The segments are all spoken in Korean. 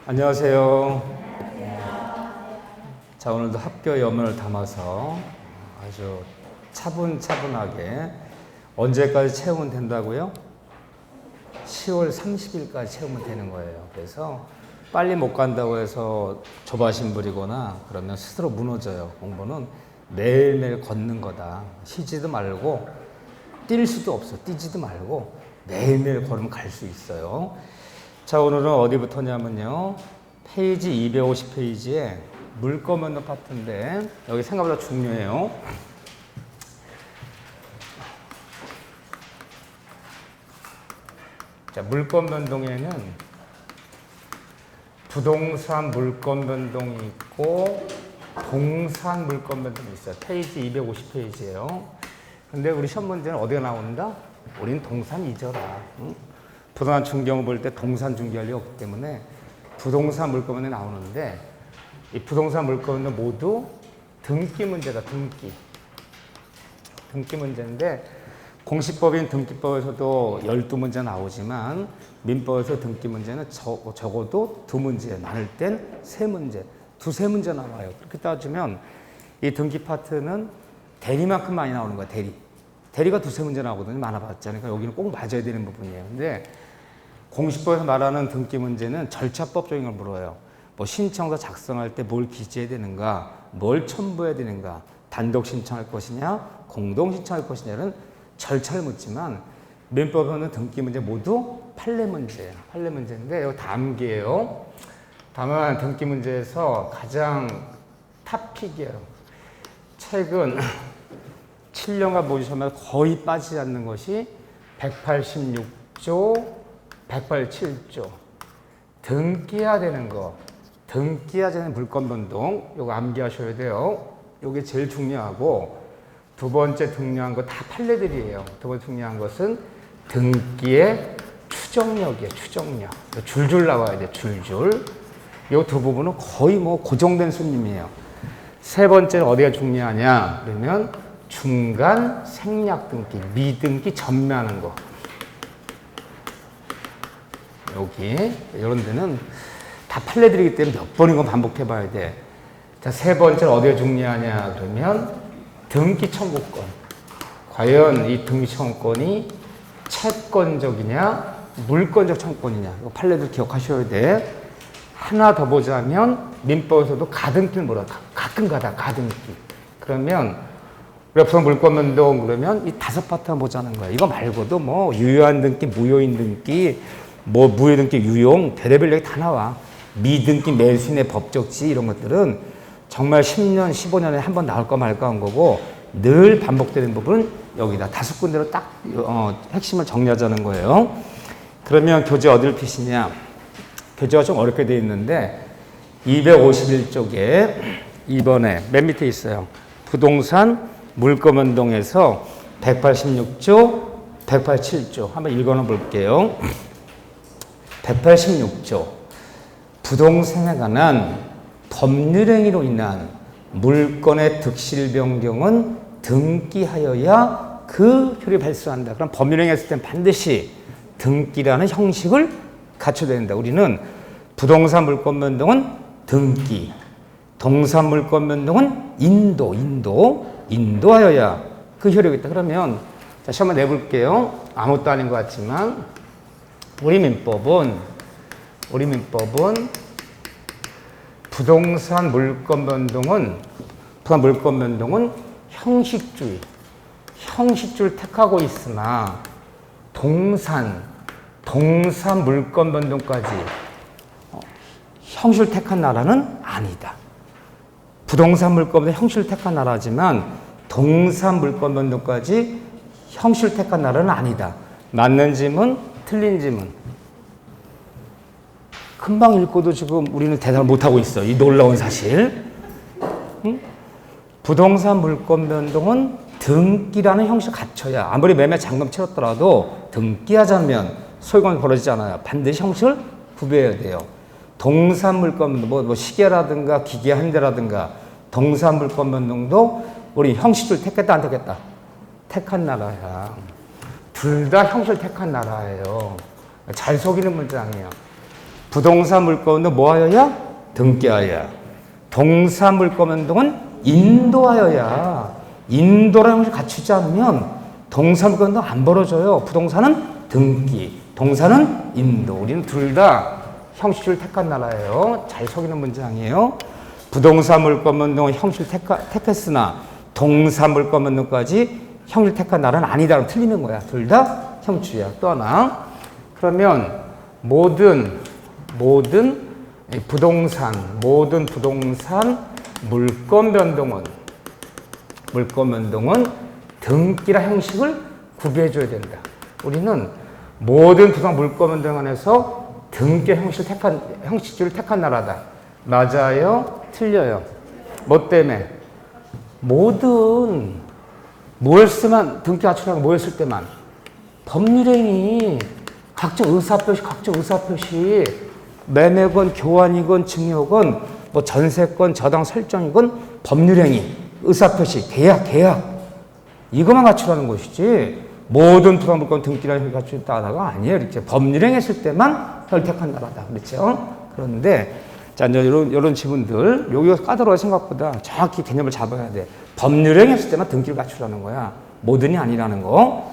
안녕하세요. 자, 오늘도 학교 염원을 담아서 아주 차분차분하게 언제까지 채우면 된다고요? 10월 30일까지 채우면 되는 거예요. 그래서 빨리 못 간다고 해서 조바심 부리거나 그러면 스스로 무너져요. 공부는 매일매일 걷는 거다. 쉬지도 말고 뛸 수도 없어. 뛰지도 말고 매일매일 걸으면 갈 수 있어요. 자, 오늘은 어디부터냐면요. 페이지 250페이지에 물건 변동 파트인데 여기 생각보다 중요해요. 자, 물건 변동에는 부동산 물건 변동이 있고 동산 물건 변동이 있어요. 페이지 250페이지예요. 근데 우리 시험 문제는 어디가 나온다? 우린 동산 잊어라. 응? 부동산 중개업 볼 때 동산 중개할 리 없기 때문에 부동산 물건 변동이 나오는데 이 부동산 물건 변동 모두 등기 문제다. 등기 문제인데 공시법인 등기법에서도 12문제 나오지만 민법에서 등기 문제는 적어도 2문제, 많을 땐 3문제, 두세 문제 나와요. 그렇게 따지면 이 등기 파트는 대리만큼 많이 나오는 거야. 대리가 두세 문제 나오거든요. 많아봤자. 그러니까 여기는 꼭 맞아야 되는 부분이에요. 근데 공시법에서 말하는 등기 문제는 절차법적인 걸 물어요. 뭐 신청서 작성할 때 뭘 기재해야 되는가, 뭘 첨부해야 되는가, 단독 신청할 것이냐, 공동 신청할 것이냐는 절차를 묻지만 민법에서는 등기 문제 모두 판례 문제예요. 판례 문제인데 이거 다 암기예요. 다만 등기 문제에서 가장 탑픽이에요. 최근 7년간 보시면 거의 빠지지 않는 것이 186조, 187조. 등기해야 되는 거. 등기해야 되는 물건 변동. 이거 암기하셔야 돼요. 이게 제일 중요하고 두 번째 중요한 거 다 판례들이에요. 두 번째 중요한 것은 등기의 추정력이에요. 추정력. 줄줄 나와야 돼. 줄줄. 이 두 부분은 거의 뭐 고정된 수님이에요. 세 번째는 어디가 중요하냐? 그러면 중간 생략 등기, 미등기 전매하는 거. 여기 이런 데는 다 판례들이기 때문에 몇 번이건 반복해 봐야 돼. 자, 세 번째는 어디가 중요하냐? 그러면 등기 청구권. 과연 이 등기 청구권이 채권적이냐, 물권적 청구권이냐. 이거 판례들 기억하셔야 돼. 하나 더 보자면 민법에서도 가등기를 뭐라 가끔 가다 가등기. 그러면 우리가 부산 물권 변동 그러면 이 5파트만 보자는 거야. 이거 말고도 뭐 유효한 등기, 무효인 등기, 뭐 무효 등기, 유용, 별의별 얘기 다 나와. 미등기, 매수인의 법적 지위 이런 것들은 정말 10년, 15년에 한 번 나올까 말까 한 거고 늘 반복되는 부분은 여기다 5군데로 딱 핵심을 정리하자는 거예요. 그러면 교재 어디를 피시냐? 교재가 좀 어렵게 되어 있는데 251쪽에 2번에 맨 밑에 있어요. 부동산 물건 변동에서 186조, 187조 한번 읽어놔 볼게요. 186조 부동산에 관한 법률행위로 인한 물건의 득실 변경은 등기하여야 그 효력이 발생한다. 그럼 법률행위 했을 땐 반드시 등기라는 형식을 갖춰야 된다. 우리는 부동산 물건 변동은 등기, 동산 물건 변동은 인도하여야 그 효력이 있다. 그러면 자, 시험 한번 내볼게요. 아무것도 아닌 것 같지만 우리 민법은 부동산 물건 변동은 형식주의를 택하고 있으나 동산 물건 변동까지 형식을 택한 나라는 아니다. 부동산 물건 변동 형식을 택한 나라지만 동산 물건 변동까지 형식을 택한 나라는 아니다. 맞는 지문, 틀린 지문. 금방 읽고도 지금 우리는 대답을 못하고 있어. 이 놀라운 사실. 응? 부동산 물건 변동은 등기라는 형식을 갖춰야 아무리 매매 잔금 치렀더라도 등기하자면 소유권이 벌어지지 않아요. 반드시 형식을 구별해야 돼요. 동산 물건 변동, 뭐 시계라든가 기계 한 대라든가 동산 물건 변동도 우리 형식을 택했다 안 택했다? 택한 나라야. 둘 다 형식을 택한 나라예요. 잘 속이는 문장이에요. 부동사 물권운동 뭐하여야? 등기하여야. 동사 물권운동은 인도하여야. 인도라는 것을 갖추지 않으면 동사 물권운동 안 벌어져요. 부동사는 등기, 동사는 인도. 우리는 둘 다 형식주를 택한 나라예요. 잘 속이는 문장이에요. 부동사 물권운동은 형식을 택했으나 동사 물권운동까지 형식을 택한 나라는 아니다. 그럼 틀리는 거야. 둘 다 형식주야. 또 하나. 그러면 모든 부동산 물권 변동은 등기라 형식을 구비해줘야 된다. 우리는 모든 부동산 물권 변동 안에서 등기 형식주를 택한 나라다. 맞아요? 틀려요? 뭐 때문에? 뭐였으면 등기 갖추라고 뭐였을 때만 법률행위 각종 의사표시 매매건 교환이건 증여건 뭐 전세건 저당 설정이건 법률행위 의사표시 계약 이것만 갖추라는 것이지 모든 부동산 물권 등기라는 갖추다가 아니에요. 이렇게 법률행위 했을 때만 혈택한 나라다. 그렇죠? 그런데 자 이제 이런 지문들 여기가 까다로워 생각보다 정확히 개념을 잡아야 돼. 법률행위 했을 때만 등기를 갖추라는 거야. 모든이 아니라는 거.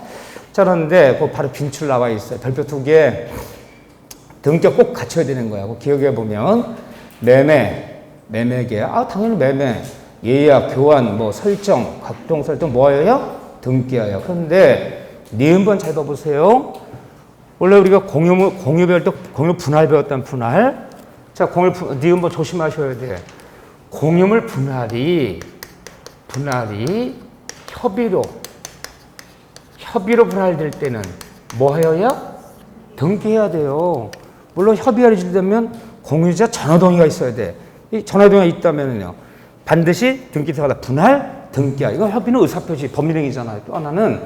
자 그런데 그 바로 빈출 나와 있어요. 별표 2개. 등기가 꼭 갖춰야 되는 거야. 기억해 보면 매매계약, 당연히 매매, 예약, 교환, 뭐 설정, 각종 설정 뭐예요? 등기하여. 그런데 니은번 잘 봐보세요. 원래 우리가 공유 배울 때 공유 분할 배웠다는 분할. 자, 니은번 조심하셔야 돼. 공유물 분할이 협의로 분할될 때는 뭐 하여야? 등기해야 돼요. 물론 협의가 이루어지려면 공유자 전화동의가 있어야 돼. 이 전화동의가 있다면요 반드시 등기 들어가다 분할, 등기야. 이거 협의는 의사표시, 법률행위잖아요. 또 하나는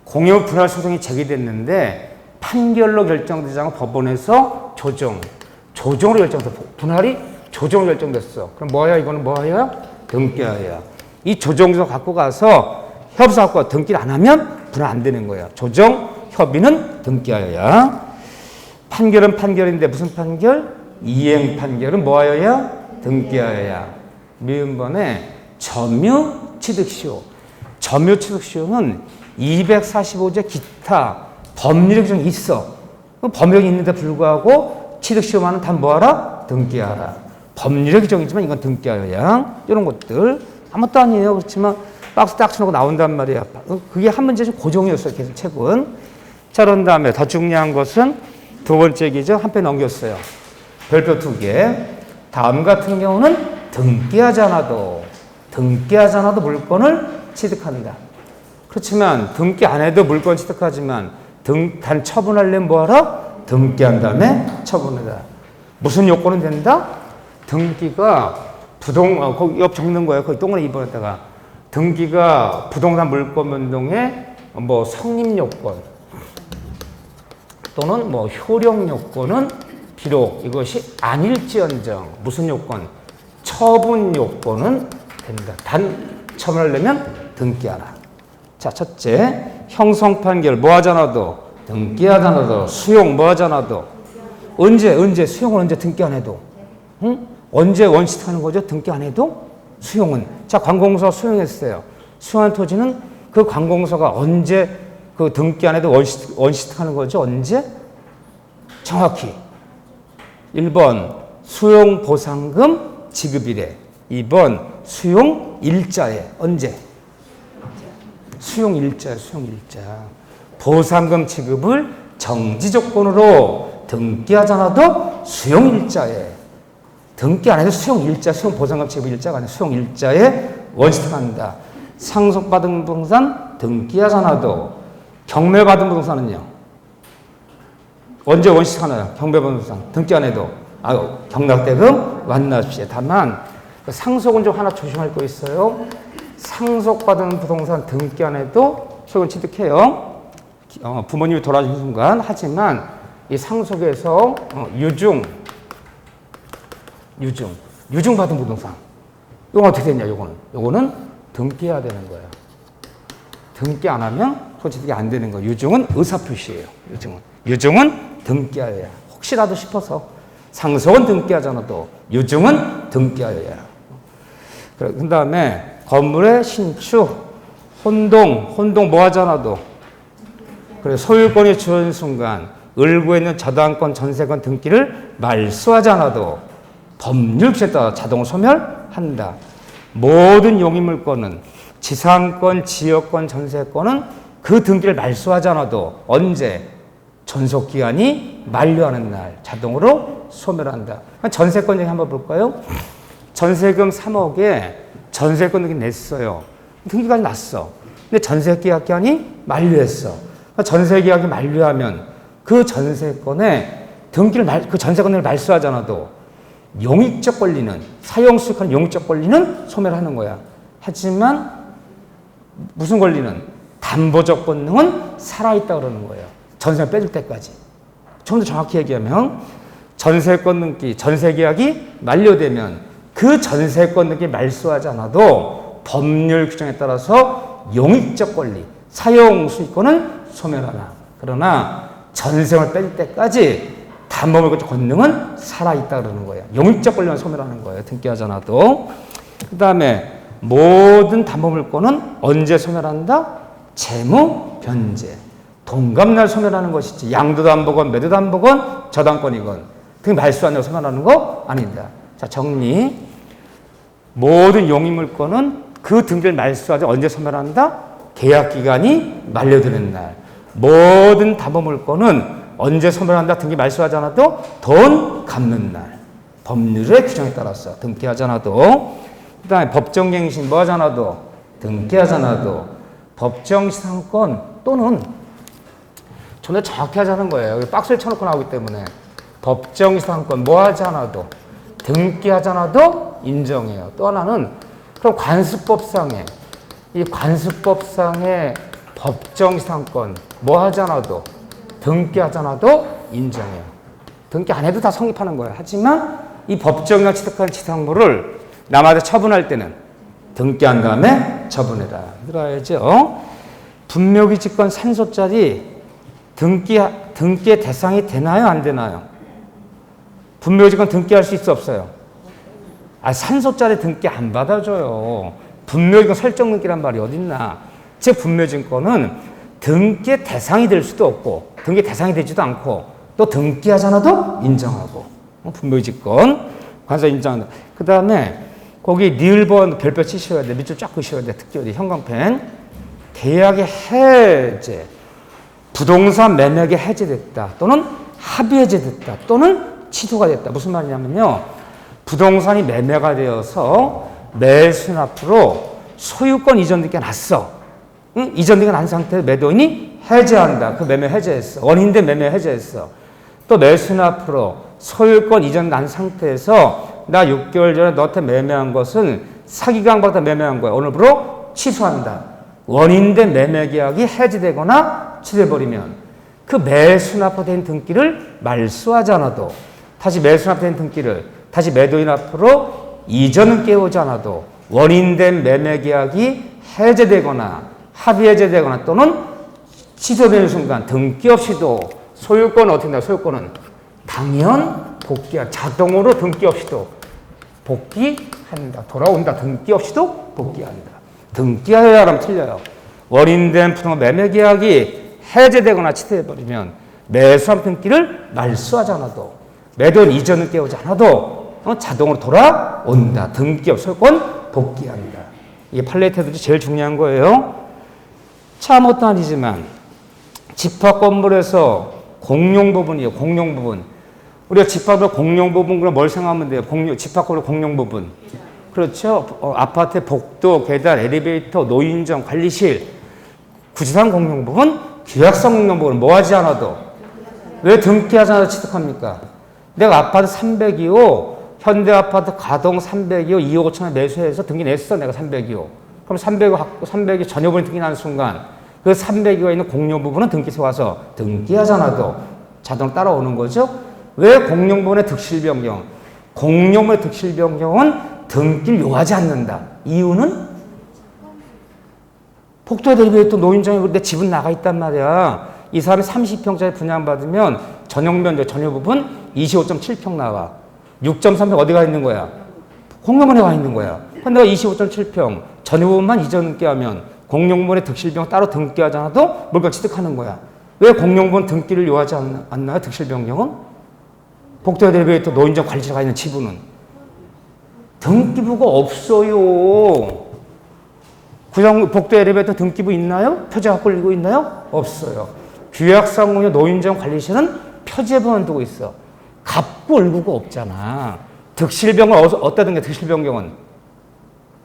공유 분할 소송이 제기됐는데 판결로 결정되지 않고 법원에서 조정으로 결정됐어. 분할이 조정으로 결정됐어. 그럼 뭐야? 이거는 뭐야? 등기하야. 이 조정서 갖고 가서 협의서 갖고 가 등기를 안 하면 분할 안 되는 거야. 조정, 협의는 등기하여야. 판결은 판결인데 무슨 판결? 이행 판결은 뭐하여야? 등기하여야. 미음번에 점유취득시효. 점유취득시효는 245조 기타 법률의 규정이 있어. 법률이 있는데 불구하고 취득시효만은 다 뭐하라? 등기하라. 법률의 규정이지만 이건 등기하여야. 이런 것들 아무것도 아니에요. 그렇지만 박스 딱 쳐놓고 나온단 말이야. 그게 한 문제 좀 고정이었어요. 계속 책은. 자, 그런 다음에 더 중요한 것은 두 번째 기죠. 한 편 넘겼어요. 별표 2개. 다음 같은 경우는 등기하지 않아도 물건을 취득한다. 그렇지만 등기 안 해도 물건 취득하지만 단 처분하려면 뭐하라? 등기한 다음에 처분하라. 무슨 요건은 된다? 등기가 거기 옆 적는 거예요. 거기 동그라미 2번에다가 등기가 부동산 물권 변동의 뭐 성립 요건 또는 뭐 효력 요건은 비록 이것이 아닐지언정 무슨 요건? 처분 요건은 된다. 단 처분하려면 등기하라. 자, 첫째 형성 판결 뭐 하잖아도 등기하잖아도 수용 뭐 하잖아도 언제 수용은 언제 등기 안 해도 응? 언제 원시특하는 거죠? 등기 안 해도 수용은 자 관공서 수용했어요. 수용한 토지는 그 관공서가 언제 그 등기 안 해도 원시특하는 거죠? 언제? 정확히 1번 수용 보상금 지급일에 2번 수용 일자에 언제? 수용 일자. 보상금 지급을 정지 조건으로 등기하잖아도 수용 일자에 등기 안 해도 수용 일자, 수용 보상금 지급 일자가 아니라 수용 일자에 원시특한다. 상속받은 부동산 등기하잖아도 경매받은 부동산은요. 언제 원시특하나요? 경매받은 부동산 등기 안 해도 경락대금 완납시에. 다만 상속은 좀 하나 조심할 거 있어요. 상속받은 부동산 등기 안 해도 소유권 취득해요. 부모님이 돌아가신 순간. 하지만 이 상속에서 유증 받은 부동산 이건 어떻게 되냐? 요거는 등기해야 되는 거예요. 등기 안 하면 소취득이 안 되는 거예요. 유증은 의사표시예요. 유증은 등기해야. 혹시라도 싶어서 상속은 등기하지 않아도 유증은 등기하여야 해요. 그 다음에 건물의 신축, 혼동 뭐 하지 않아도 그래 소유권이 주어진 순간 을구에 있는 저당권, 전세권 등기를 말소하지 않아도 법률규정에 따라 자동으로 소멸한다. 모든 용의물권은 지상권, 지역권, 전세권은 그 등기를 말소하지 않아도 언제? 존속기간이 만료하는 날 자동으로 소멸한다. 전세권 얘기 한번 볼까요? 전세금 3억에 전세권 등기 냈어요. 등기까지 났어. 근데 전세계약 기간이 만료했어. 전세계약이 만료하면 그 전세권에 그 전세권을 말소하지 않아도 용익적 권리는 사용수익하는 용익적 권리는 소멸하는 거야. 하지만 무슨 권리는 담보적 권능은 살아있다 그러는 거예요. 전세를 빼줄 때까지. 좀 더 정확히 얘기하면 전세권 등기, 전세계약이 만료되면 그 전세권 등기 말소하지 않아도 법률 규정에 따라서 용익적 권리, 사용수익권은 소멸하나. 그러나 전세를 뺄 때까지 담보물권 권능은 살아있다 그러는 거예요. 용익적 권리만 소멸하는 거예요. 등기하지 않아도. 그 다음에 모든 담보물권은 언제 소멸한다? 채무 변제. 동갑날 소멸하는 것이지 양도담보건 매도담보건 저당권이건 등기 말소한다고 소멸하는 거 아니다. 자, 정리. 모든 용의물권은 그 등기를 말소하지 언제 소멸한다? 계약기간이 만료되는 날. 모든 담보물권은 언제 소멸한다? 등기 말소하지 않아도 돈 갚는 날. 법률의 규정에 따라서 등기하지 않아도. 그 다음에 법정갱신 뭐 하지 않아도 등기하지 않아도 법정시상권 또는 좀 더 정확히 하자는 거예요. 여기 박스를 쳐놓고 나오기 때문에 법정시상권 뭐 하지 않아도 등기하지 않아도 인정해요. 또 하나는 그럼 관습법상의 법정시상권 뭐 하지 않아도 등기하지 않아도 인정해요. 등기 안 해도 다 성립하는 거예요. 하지만 이 법정이나 취득한 지상물을 남한테 처분할 때는 등기한 다음에 처분해라. 들어야죠. 분묘기 직권 산소짜리 등기의 대상이 되나요? 안 되나요? 분묘기 직권 등기할 수 있어 없어요? 산소짜리 등기 안 받아줘요. 분묘기권 설정 등기란 말이 어딨나. 즉 분묘증권은 등기의 대상이 될 수도 없고 등기 대상이 되지도 않고 또 등기하지 않아도 인정하고 분묘증권 관사 인정한다. 그 다음에 거기 니을번 별표 치셔야 돼. 밑줄 쫙 그셔야 돼. 특히 어디 형광펜. 계약의 해제, 부동산 매매가 해제됐다 또는 합의 해제됐다 또는 취소가 됐다. 무슨 말이냐면요. 부동산이 매매가 되어서 매수인 앞으로 소유권 이전 등기가 났어. 응? 이전 등기가 난 상태에서 매도인이 해제한다. 그 매매 해제했어. 원인대 매매 해제했어. 또 매수인 앞으로 소유권 이전 난 상태에서 나 6개월 전에 너한테 매매한 것은 사기강 받아 매매한 거야. 오늘부로 취소한다. 원인대 매매 계약이 해지되거나 취소해버리면 그 매수인 앞으로 된 등기를 말소하지 않아도 다시 매수인 앞으로 된 등기를 다시 매도인 앞으로 이전은 깨우지 않아도 원인된 매매 계약이 해제되거나 합의 해제되거나 또는 취소되는 순간 등기 없이도 소유권은 어떻게 된다? 소유권은 당연 복귀한 자동으로 등기 없이도 복귀한다. 돌아온다. 등기 없이도 복귀한다. 등기하여야 하면 틀려요. 원인된 부동산 매매 계약이 해제되거나 취소해버리면 매수한 등기를 말소하지 않아도 매도인 이전을 깨우지 않아도 자동으로 돌아온다. 등기 없이 소유권 복귀한다. 이게 판례태도지 제일 중요한 거예요. 참 어떤 아니지만 집합 건물에서 공용 부분이에요. 공용 부분. 우리가 집합으로 공용 부분 그럼 뭘 생각하면 돼요? 집합 건물 공용 부분. 그렇죠. 아파트 복도, 계단, 엘리베이터, 노인정, 관리실. 구지상 공용 부분, 계약성 공용 부분 뭐 하지 않아도 왜 등기하지 않아도 취득합니까? 내가 아파트 302호, 현대아파트 가동 302호 2억 5천원 매수해서 등기 냈어. 내가 302호. 그럼 302호 전여분이 등기 나는 순간 그 302호에 있는 공용 부분은 등기소에 와서 등기하지 않아도 자동으로 따라오는 거죠. 왜 공용 부분의 득실 변경? 공용 부분의 득실 변경은 등기를 요하지 않는다. 이유는 복도에 엘리베이터 노인정에 내 집은 나가 있단 말이야. 이 사람이 30평짜리 분양받으면 전용 면적 전용 부분 25.7평 나와. 6.3평 어디가 있는 거야? 공용물에 가 있는 거야. 근데 내가 25.7평 전용 부분만 이전 등기하면 공용물의 득실비용 따로 등기하지 않아도 물건 취득하는 거야. 왜 공용분 등기를 요하지 않나요? 득실비용은? 복도 엘리베이터 노인정 관리자가 있는 지부는 등기부가 없어요. 복도 엘리베이터 등기부 있나요? 표제 갖고 읽고 있나요? 없어요. 규약상공의 노인정 관리실은 표제부만 두고 있어. 갑구 을구가 없잖아. 득실병을 어디다 등기해? 득실병경은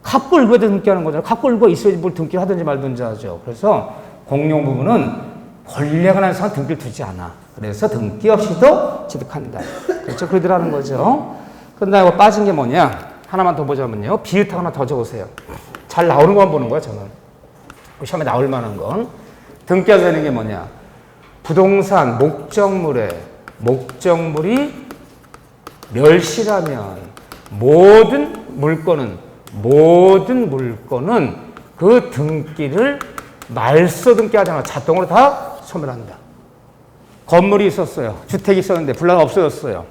갑구 을구에 등기하는 거잖아. 갑구 을구가 있어야지 뭘 등기를 하든지 말든지 하죠. 그래서 공용 부분은 권리가 난 이상 등기를 두지 않아. 그래서 등기 없이도 취득한다. 그렇죠? 그러더라는 거죠. 그다음에 빠진 게 뭐냐? 하나만 더 보자면요. 비읍 하나 더 적으세요. 잘 나오는 것만 보는 거야, 저는. 시험에 나올 만한 건. 등기가 되는 게 뭐냐? 부동산 목적물이 멸실하면 모든 물건은 그 등기를 말소 등기하잖아. 자동으로 다 소멸한다. 건물이 있었어요. 주택이 있었는데 분라가 없어졌어요.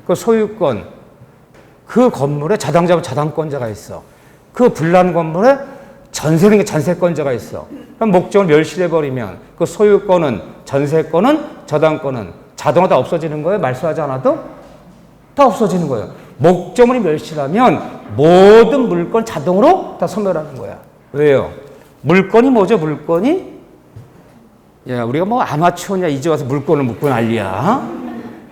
그 소유권, 그 건물에 저당권자가 있어. 그 분란 건물에 전세는 전세권자가 있어. 그럼 목적을 멸실해버리면 그 소유권은, 전세권은, 저당권은 자동으로 다 없어지는 거예요. 말소하지 않아도 다 없어지는 거예요. 목적물이 멸실하면 모든 물건 자동으로 다 소멸하는 거야. 왜요? 물건이 뭐죠? 물건이? 야, 우리가 뭐 아마추어냐 이제 와서 물건을 묻고 난리야.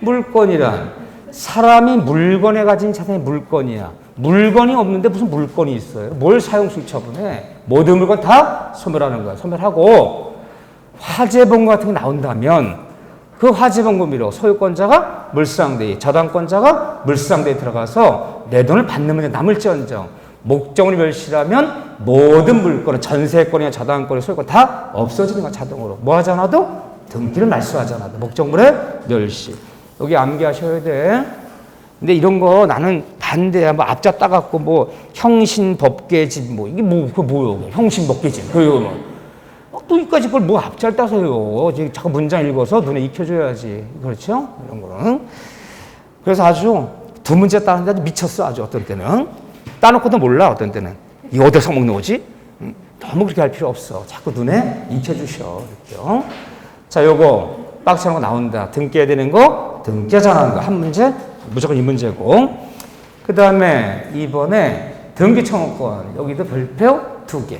물건이란 사람이 물건에 가진 자산이 물건이야. 물건이 없는데 무슨 물건이 있어요? 뭘 사용수익 처분해? 모든 물건 다 소멸하는 거야. 소멸하고 화재보험 같은 게 나온다면 그 화재보험 금리로 소유권자가 물상대위, 저당권자가 물상대위에 들어가서 내 돈을 받는 문제 남을지언정 목적물이 멸실하면 모든 물건은 전세권이나 저당권이나 소유권 다 없어지는 거야. 자동으로. 뭐 하지 않아도? 등기를 말소하지 않아도. 목적물의 멸실. 여기 암기하셔야 돼. 근데 이런 거 나는 반대야. 뭐 앞자 따갖고 뭐 형신법계집 뭐 이게 그거 뭐요? 형신법계집. 그리고 또 여기까지 그걸 뭐 앞자를 따서요. 지금 자꾸 문장 읽어서 눈에 익혀줘야지. 그렇죠? 이런 거는. 그래서 아주 두 문제 따는데 아주 미쳤어. 아주 어떤 때는. 따놓고도 몰라. 어떤 때는. 이거 어디서 써먹는 거지? 너무 그렇게 할 필요 없어. 자꾸 눈에 익혀주셔. 이렇게요. 자, 요거 박스하는 거 나온다. 등기해야 되는 거, 등기하지 않는 거. 한 문제, 무조건 이 문제고. 그 다음에 이번에 등기청구권. 여기도 별표 2개.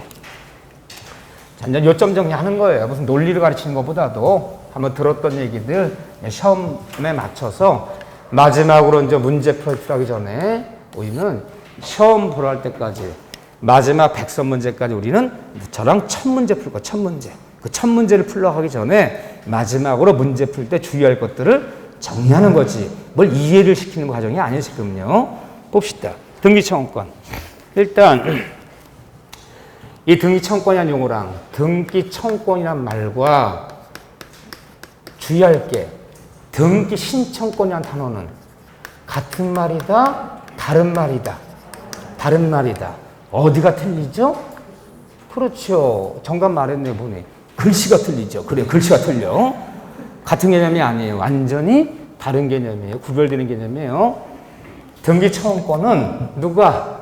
자, 이제 요점 정리하는 거예요. 무슨 논리를 가르치는 것보다도 한번 들었던 얘기들 시험에 맞춰서 마지막으로 이제 문제 풀어주기 전에 우리는 시험 보러 할 때까지 마지막 100선 문제까지 우리는 저랑 첫 문제 풀 거야. 첫 문제. 그 첫 문제를 풀러 하기 전에 마지막으로 문제 풀 때 주의할 것들을 정리하는 거지. 뭘 이해를 시키는 과정이 아니에요, 지금요. 봅시다. 등기청구권. 일단 이 등기청구권이라는 용어랑 등기청구권이란 말과 주의할 게 등기신청권이라는 단어는 같은 말이다, 다른 말이다. 다른 말이다. 어디가 틀리죠? 그렇죠. 정답 말했네, 보니. 글씨가 틀리죠. 그래요. 글씨가 틀려. 같은 개념이 아니에요. 완전히 다른 개념이에요. 구별되는 개념이에요. 등기청구권은 누가?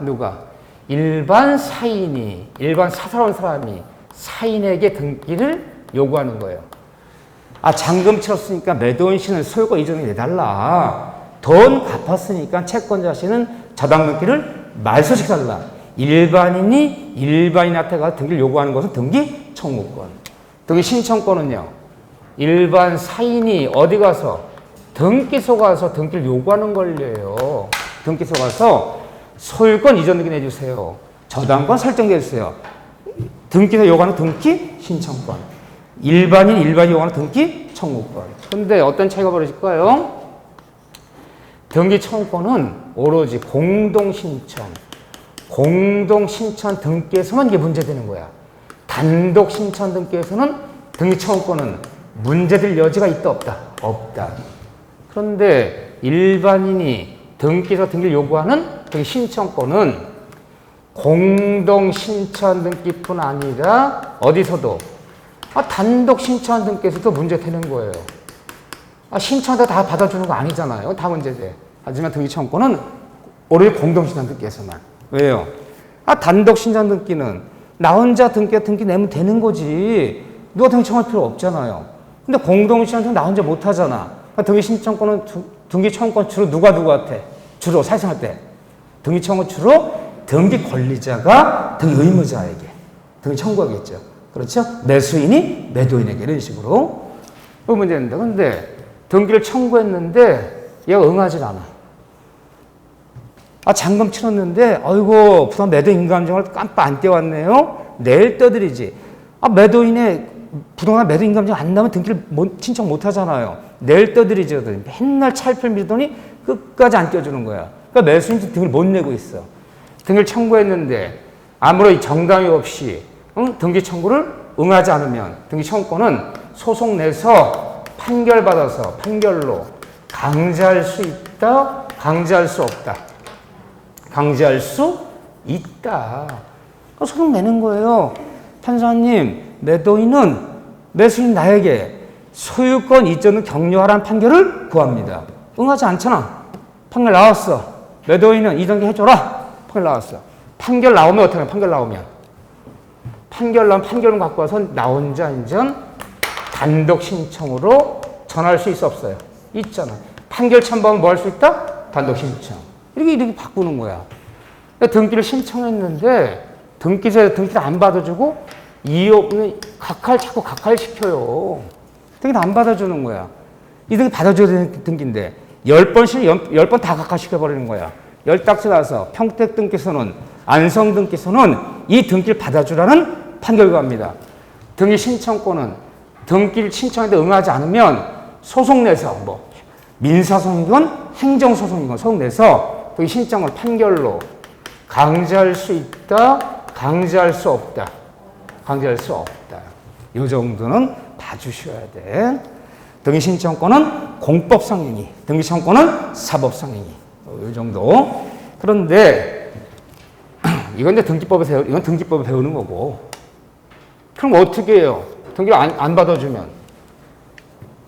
일반 사인이, 일반 사사로운 사람이 사인에게 등기를 요구하는 거예요. 아, 잔금 치렀으니까 매도인 씨는 소유권 이전을 내달라. 돈 갚았으니까 채권자 씨는 저당 등기를 말소시켜달라. 일반인이 일반인한테 가서 등기를 요구하는 것은 등기 청구권. 등기 신청권은요. 일반 사인이 어디 가서 등기소 가서 등기를 요구하는 권리예요. 등기소 가서 소유권 이전 등기 내주세요. 저당권 설정해 주세요. 등기소 요구하는 등기 신청권. 일반인이 요구하는 등기 청구권. 근데 어떤 차이가 벌어질까요? 등기 청구권은 오로지 공동신청 등기에서만 이게 문제되는 거야. 단독 신청 등기에서는 등기 청구권은 문제될 여지가 있다 없다? 없다. 그런데 일반인이 등기소 등기를 요구하는 등기 신청권은 공동 신청 등기뿐 아니라 어디서도 단독 신청 등기에서도 문제되는 거예요. 신청도 다 받아주는 거 아니잖아요. 다 문제돼. 하지만 등기청구는 오로지 공동신청 등기에서만. 왜요? 단독 신청 등기는 나 혼자 등기 내면 되는 거지. 누가 등기청할 필요 없잖아요. 근데 공동신청 등기 나 혼자 못 하잖아. 등기신청권은 등기청구권 주로 누구한테? 주로 사실할 때 등기청구 주로 등기 권리자가 등기 의무자에게 등기 청구하겠죠. 그렇죠? 매수인이 매도인에게 이런 식으로. 그 문제인데, 근데 등기를 청구했는데 얘가 응하지 않아. 잔금 치렀는데 아이고 부산 매도 인감증을 깜빡 안 떼왔네요. 내일 떠드리지. 매도인의 부동산 매도 인감증 안 나면 등기를 신청 못 하잖아요. 내일 떠드리지. 맨날 차일피일 미루더니 끝까지 안 떼어주는 거야. 그러니까 매수인이 등기를 못 내고 있어. 등기를 청구했는데 아무런 정당이 없이 등기 청구를 응하지 않으면 등기 청구권은 소송 내서 판결받아서 판결로 강제할 수 있다, 강제할 수 없다. 강제할 수 있다. 소송 내는 거예요. 판사님, 매도인은 매수인 나에게 소유권 이전을 격려하라는 판결을 구합니다. 응하지 않잖아. 판결 나왔어. 매도인은 이전기 해줘라. 판결 나왔어. 판결 나오면 어떻게 해? 판결 나오면 판결을 갖고 와서 나 혼자 인전 단독 신청으로 전할 수 있어 없어요? 있잖아. 판결 첨부하면 뭐 할 수 있다? 단독 신청. 이렇게 바꾸는 거야. 등기를 신청했는데 등기를 안 받아주고 이유 없는 자꾸 각하시켜요. 등기를 안 받아주는 거야. 이 등기 받아줘야 되는 등기인데 10번 다 각하시켜버리는 거야. 10딱지 나서 평택 등기소는 안성 등기소는 이 등기를 받아주라는 판결을 갑니다. 등기 신청권은 등기를 신청했는데 응하지 않으면 소송 내서 민사소송이건 행정소송이건 소송 내서 등기 신청을 판결로 강제할 수 있다, 강제할 수 없다. 강제할 수 없다. 이 정도는 봐주셔야 돼. 등기 신청권은 공법상행위, 등기 신청권은 사법상행위. 이 정도. 그런데 이건 이제 이건 등기법을 배우는 거고. 그럼 어떻게 해요? 등기를 안 받아주면.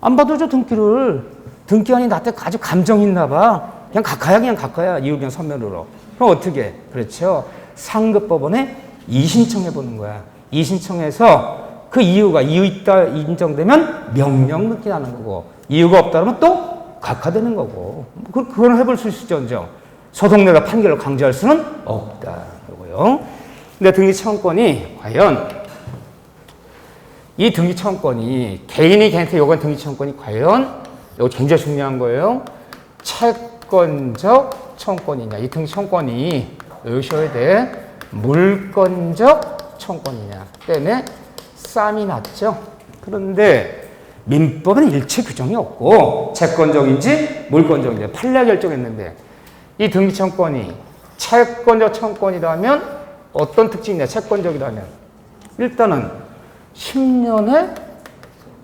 안 받아줘, 등기를. 등기관이 나한테 아주 감정 있나 봐. 그냥 각하야. 이유 그냥 서면으로. 그럼 어떻게 해? 그렇죠. 상급법원에 이신청해 보는 거야. 이신청해서 그 이유 있다 인정되면 명령 넣기 하는 거고, 이유가 없다 그러면 또 각하되는 거고. 그건 해볼 수 있을지언정 소송 내가 판결을 강제할 수는 없다. 그거요. 근데 등기청구권이 과연 이 등기청구권이 개인이 개인한테 요구한 등기청구권이 과연 이거 굉장히 중요한 거예요. 채권적 청구권이냐, 이 등기청구권이 외우셔야 돼. 물권적 청구권이냐 때문에 싸움이 났죠. 그런데 민법은 일체 규정이 없고 채권적인지 물권적인지 판례 결정했는데 이 등기청구권이 채권적 청구권이라면 어떤 특징이냐, 채권적이라면 일단은 10년의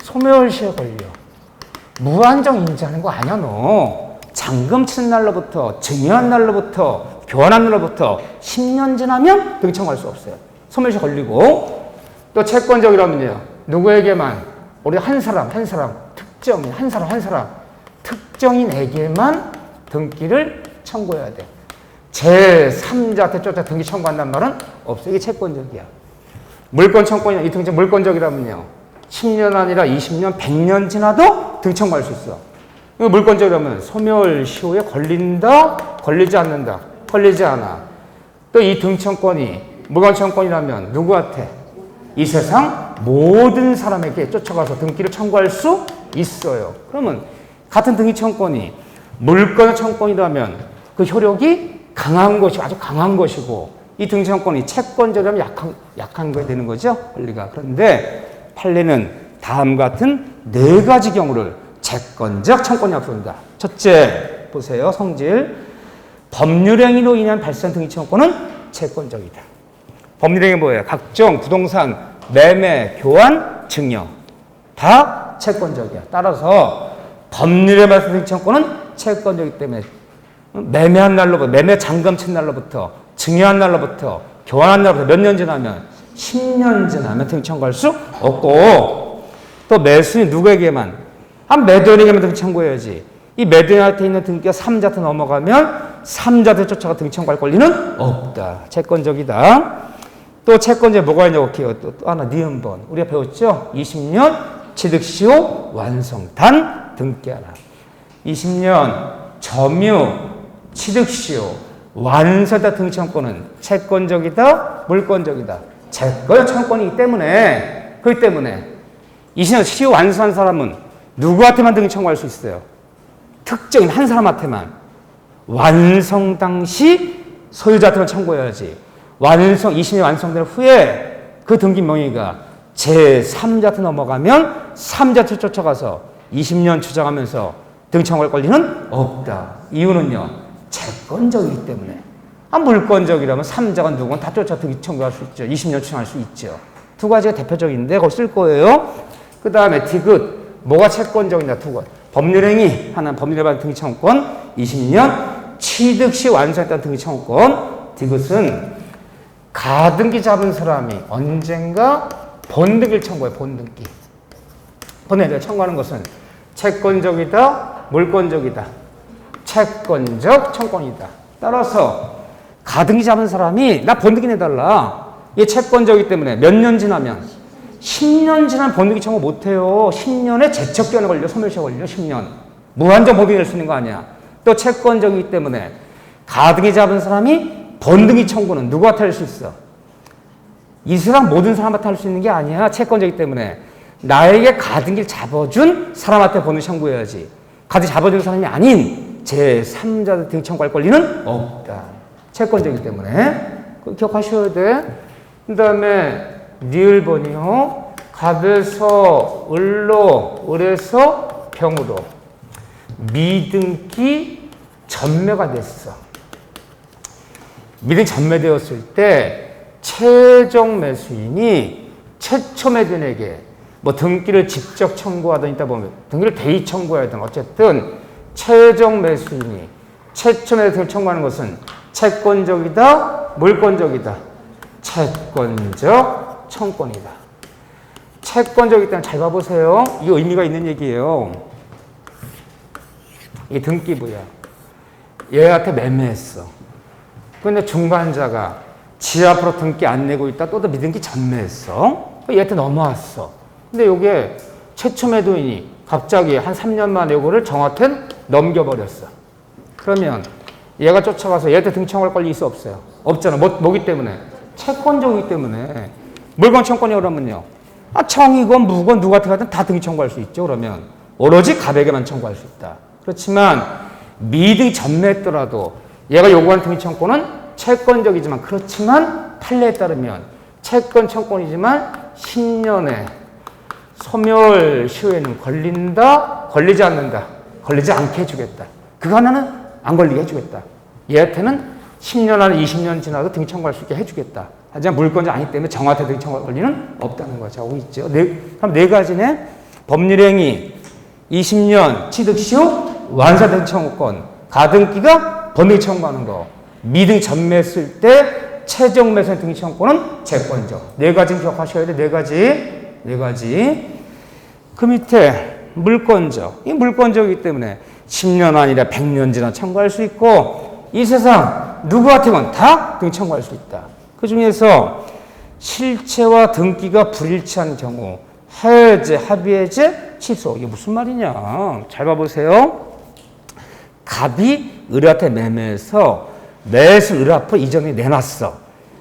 소멸시효 걸려. 무한정 인지하는 거 아니야 너. 잔금 치는 날로부터 증여한 날로부터 교환한 날로부터 10년 지나면 등기 청구할 수 없어요. 소멸시효 걸리고. 또 채권적이라면요, 누구에게만, 우리 한 사람 특정인 한 사람 특정인에게만 등기를 청구해야 돼. 제3자한테 쫓아 등기 청구한다는 말은 없어. 이게 채권적이야. 물권 청구권이나 이 등기 물권적이라면요, 10년 아니라 20년, 100년 지나도 등기 청구할 수 있어. 이거 물권적이라면 소멸시효에 걸린다, 걸리지 않는다, 걸리지 않아. 또 이 등기 청구권이 물권 청구권이라면 누구한테? 이 세상 모든 사람에게 쫓아가서 등기를 청구할 수 있어요. 그러면 같은 등기 청구권이 물권 청구권이라면 그 효력이 강한 것이 아주 강한 것이고, 이 등기 청구권이 채권적이라면 약한 거에 되는 거죠, 권리가. 그런데 판례는 다음 같은 4가지 경우를 채권적 청구권이 앞선다. 첫째, 보세요. 성질. 법률행위로 인한 발생한 등기 청구권은 채권적이다. 법률행위 뭐예요? 각종 부동산 매매, 교환, 증여 다 채권적이야. 따라서 법률에 발생한 등기 청구권은 채권적이기 때문에 매매한 날로부터, 매매 잔금 친 날로부터, 증여한 날로부터, 교환한 날로부터 몇 년 지나면 10년 지나면 등기 청구할 수 없고, 또 매수인 누구에게만 매도인에게만 등기 청구해야지. 이 매도인한테 있는 등기가 3자한테 넘어가면 3자한테 쫓아가 등기 청구할 권리는 없다. 채권적이다. 또 채권자에 뭐가 있냐고 볼게요. 또 하나 니은번. 우리가 배웠죠? 20년 취득시효 완성단 등기하라. 20년 점유 취득시효 완성단 등기 청구는 채권적이다, 물권적이다. 채권 청구권이기 때문에 그렇기 때문에 20년 시효 완성한 사람은 누구한테만 등기 청구할 수 있어요? 특정인 한 사람한테만. 완성 당시 소유자한테만 청구해야지. 20년 완성된 후에 그 등기 명의가 제3자한테 넘어가면 3자한테 쫓아가서 20년 주장하면서 등기 청구할 권리는 없다. 이유는요, 채권적이기 때문에. 물권적이라면 3자가 누구는 다 쫓아 등기 청구할 수 있죠. 20년 주장할 수 있죠. 두 가지가 대표적인데 그걸 쓸 거예요. 그 다음에 디귿. 뭐가 채권적이냐, 두 가지. 법률행위 하나는 법률위반 등기 청구권, 20년 취득시 완성했다는 등기 청구권. 디귿은 가등기 잡은 사람이 언젠가 본등기를 청구해. 본등기. 본등기를 청구하는 것은 채권적이다, 물권적이다. 채권적 청구권이다. 따라서 가등기 잡은 사람이 나 본등기 내달라. 이게 채권적이기 때문에 몇 년 지나면 10년 지나면 본등기 청구 못해요. 10년에 제척기한에 걸려, 소멸시효 걸려. 10년. 무한정 법인이 될 수 있는 거 아니야. 또 채권적이기 때문에 가등기 잡은 사람이 본등기 청구는 누구한테 할 수 있어? 이 세상 모든 사람한테 할 수 있는 게 아니야. 채권적이기 때문에 나에게 가등기를 잡아준 사람한테 본등기 청구해야지. 가등기 잡아준 사람이 아닌 제3자 등기 청구할 권리는 없다. 채권적이기 때문에 기억하셔야 돼. 그 다음에 니을번이요. 갑에서 을로, 을에서 병으로 미등기 전매가 됐어. 미등기 전매되었을 때 최종 매수인이 최초 매도인에게 뭐 등기를 직접 청구하든 있다 보면 등기를 대의 청구하든 어쨌든 최종 매수인이 최초 매도인을 청구하는 것은 채권적이다, 물권적이다. 채권적 청권이다. 채권적이기 때문에 잘 봐보세요. 이게 의미가 있는 얘기예요. 이 등기부야. 얘한테 매매했어. 근데 중간자가 지 앞으로 등기 안 내고 있다 또 미등기 전매했어. 얘한테 넘어왔어. 근데 요게 최초 매도인이 갑자기 한 3년 만에 요거를 정한테 넘겨버렸어. 그러면 얘가 쫓아가서 얘한테 등기 청구할 권리 있어 없어요? 없잖아. 뭐기 때문에? 채권적이기 때문에. 물건 청권이 그러면요. 청이건 무건 누구한테 가든 다 등기 청구할 수 있죠. 그러면 오로지 갑에게만 청구할 수 있다. 그렇지만 미등기 전매했더라도 얘가 요구하는 등기 청구는 채권적이지만 그렇지만 판례에 따르면 채권 청구이지만 10년의 소멸시효에는 걸린다, 걸리지 않는다, 걸리지 않게 해주겠다. 그거 하나는 안 걸리게 해주겠다. 얘한테는 10년 안에 20년 지나도 등기 청구할 수 있게 해주겠다. 하지만 물권자 아니기 때문에 정한테 등기 청구할 권리는 없다는 거죠. 하고 있죠. 그럼 네 가지네. 법률행위, 20년 취득시효, 완사등기 청구권, 가등기가 번등기 청구하는 거, 미등기 전매했을 때 최종 매수인 등기 청구권은 채권적. 네 가지 기억하셔야 돼. 네 가지. 그 밑에 물권적. 이 물권적이기 때문에 10년 아니라 100년 지나 청구할 수 있고 이 세상 누구한테건 다 등기 청구할 수 있다. 그 중에서 실체와 등기가 불일치한 경우 해제, 합의해제, 취소. 이게 무슨 말이냐. 잘 봐보세요. 갑이 을한테 매매해서 매수 을 앞으로 이전에 내놨어.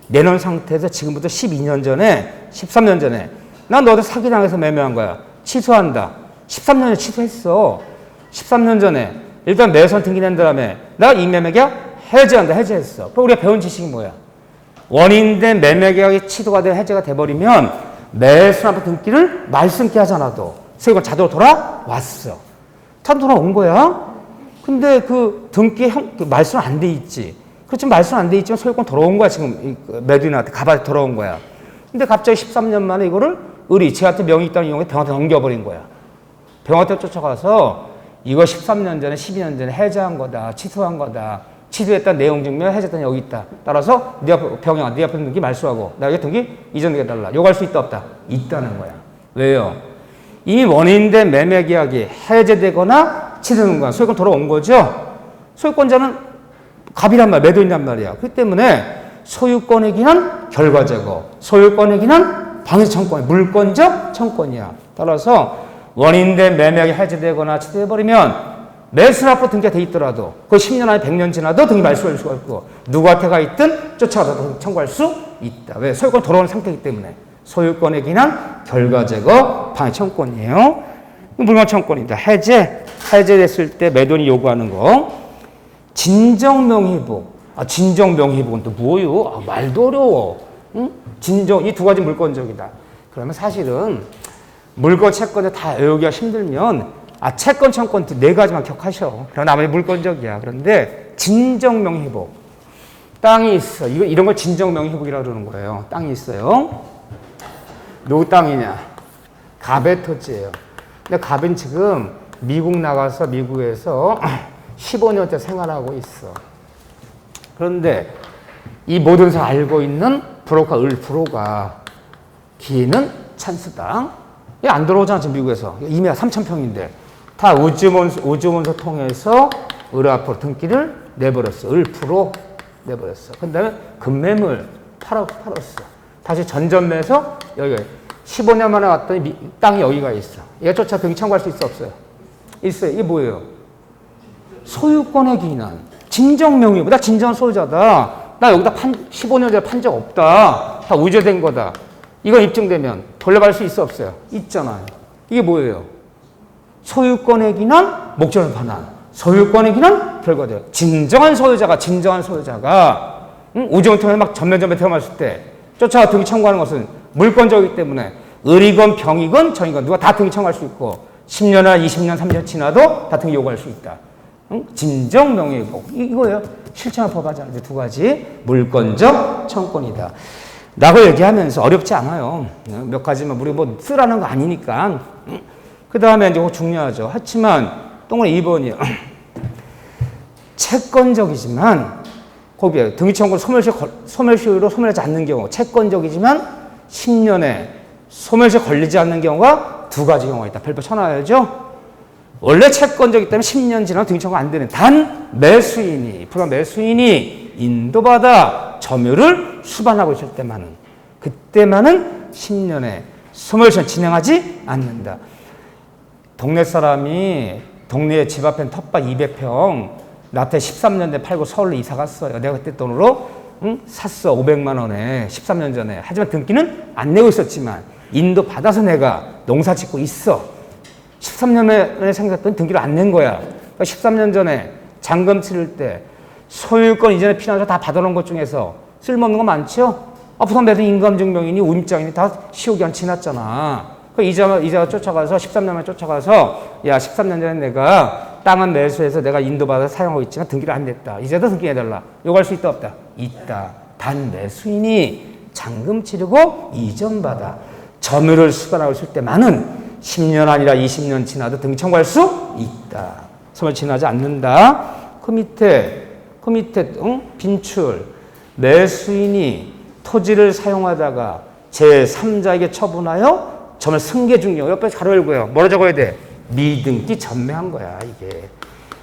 내놓은 상태에서 지금부터 12년 전에 13년 전에 난 너한테 사기당해서 매매한 거야. 취소한다. 13년에 취소했어. 13년 전에 일단 매수한 등기 낸 다음에 나 이 매매계약 해제한다. 해제했어. 그럼 우리가 배운 지식이 뭐야? 원인된 매매계약이 취소가 돼 해제가 돼버리면 매수한 앞에 등기를 말씀케 하지 않아도 세금이 자동으로 돌아왔어. 자동으로 돌아온 거야. 근데 그 등기 말씀 안 돼 있지. 그렇지만 말씀 안 돼 있지만 소유권 돌아온 거야. 지금 매도인한테 갑한테 돌아온 거야. 근데 갑자기 13년 만에 이거를 을이 쟤한테 명의 있다는 이용에 병한테 넘겨버린 거야. 병한테 쫓아가서 이거 13년 전에 12년 전에 해제한 거다. 취소한 거다. 취소했다 내용 증명 해제했다 여기 있다. 따라서 네 앞에 병영아 네 앞에 등기 말소하고 나에게 등기 이전되게 해달라. 요구할 수 있다 없다? 있다는 거야. 왜요? 이 원인된 매매 계약이 해제되거나 취소되는 거야. 소유권 돌아온 거죠. 소유권자는 갑이란 말이야. 매도인단 말이야. 그렇기 때문에 소유권에 기한 결과 제거, 소유권에 기한 방해서 청권, 물권적 청권이야. 따라서 원인된 매매가 해제되거나 취소해버리면 매수를 앞으로 등기가 돼 있더라도 그 10년 안에 100년 지나도 등기 말소할 수가 있고 누구한테가 있든 쫓아가서 청구할 수 있다. 왜? 소유권 돌아오는 상태이기 때문에. 소유권에 기한 결과 제거 방해 청권이에요. 물권 청권이다. 해제됐을 때 매도인이 요구하는 거. 진정명의회복. 진정명의회복은 또 뭐요? 말도 어려워. 응? 이 두 가지 물권적이다. 그러면 사실은 물권, 채권을 다 외우기가 힘들면 채권, 청권 네 가지만 기억하셔. 그럼 나머지 물권적이야. 그런데 진정명의회복. 땅이 있어. 이런 걸 진정명의회복이라고 그러는 거예요. 땅이 있어요. 누구 땅이냐? 갑의 토지예요. 근데 갑은 지금 미국 나가서 미국에서 15년째 생활하고 있어. 그런데 이 모든 사람 알고 있는 브로커 을프로가 기회는 찬스다. 얘 안 들어오잖아 지금 미국에서. 이미 3,000평인데 다 우주문서 통해서 을 앞으로 등기를 내버렸어. 을프로 내버렸어. 그 다음에 금매물 팔았어. 다시 전전매에서 여기 15년 만에 왔더니 땅이 여기가 있어. 얘 쫓아 등기 청구할 수 있어 없어요? 있어요. 이게 뭐예요? 소유권의 기인한 진정명의고 나 진정한 소유자다. 나 여기다 15년 전에 판 적 없다. 다 우죄된 거다. 이건 입증되면 돌려받을 수 있어 없어요? 있잖아요. 이게 뭐예요? 소유권의 기인한 목적을 반한 소유권의 기인한 결과돼요. 진정한 소유자가 우정을 통해 막 전면전면 태어났을 때 쫓아가 등기 청구하는 것은 물권적이기 때문에 을이건 병이건 정이건 누가 다 등기 청구할 수 있고 10년이나 20년, 30년 지나도 다 등기 요구할 수 있다. 진정 명예회복 이거예요. 실천할 법하자. 이제 두 가지 물권적 청권이다. 라고 얘기하면서 어렵지 않아요. 몇 가지만 우리 뭐 쓰라는 거 아니니까. 그 다음에 이제 중요하죠. 하지만 동그라미 2번이요. 채권적이지만 거기에 등기 청구를 소멸시효로 소멸하지 않는 경우 채권적이지만 10년에 소멸시효 걸리지 않는 경우가 두 가지 경우가 있다. 별표 쳐놔야죠. 원래 채권적이기 때문에 10년 지나도 등기 청구가 안 되는 단 매수인이 인도받아 점유를 수반하고 있을 때만은 그때만은 10년에 소멸시효 진행하지 않는다. 동네 사람이 동네에 집 앞에 텃밭 200평 나한테 13년 대 팔고 서울로 이사 갔어요. 내가 그때 돈으로 샀어. 500만 원에 13년 전에. 하지만 등기는 안 내고 있었지만 인도 받아서 내가 농사 짓고 있어. 13년 전에 생겼더니 등기를 안 낸 거야. 그러니까 13년 전에 잔금 치를 때 소유권 이전에 필요한 다 받아놓은 것 중에서 쓸모없는 거 많죠? 부산 매도 인감증명이니 운임장이니 다 시효기한 지났잖아. 그 이자가 쫓아가서 13년만 쫓아가서 야 13년 전에 내가 땅은 매수해서 내가 인도받아서 사용하고 있지만 등기를 안 냈다. 이제도 등기해달라. 요구할 수 있다 없다? 있다. 단 매수인이 잔금 치르고 이전받아 점유를 수반하고 있을 때만은 10년 아니라 20년 지나도 등기 청구할 수 있다. 소멸 지나지 않는다. 그 밑에 빈출 매수인이 토지를 사용하다가 제3자에게 처분하여 점을 승계 중경 옆에 가로 열고요. 뭐라 적어야 돼? 미등기 전매한 거야 이게.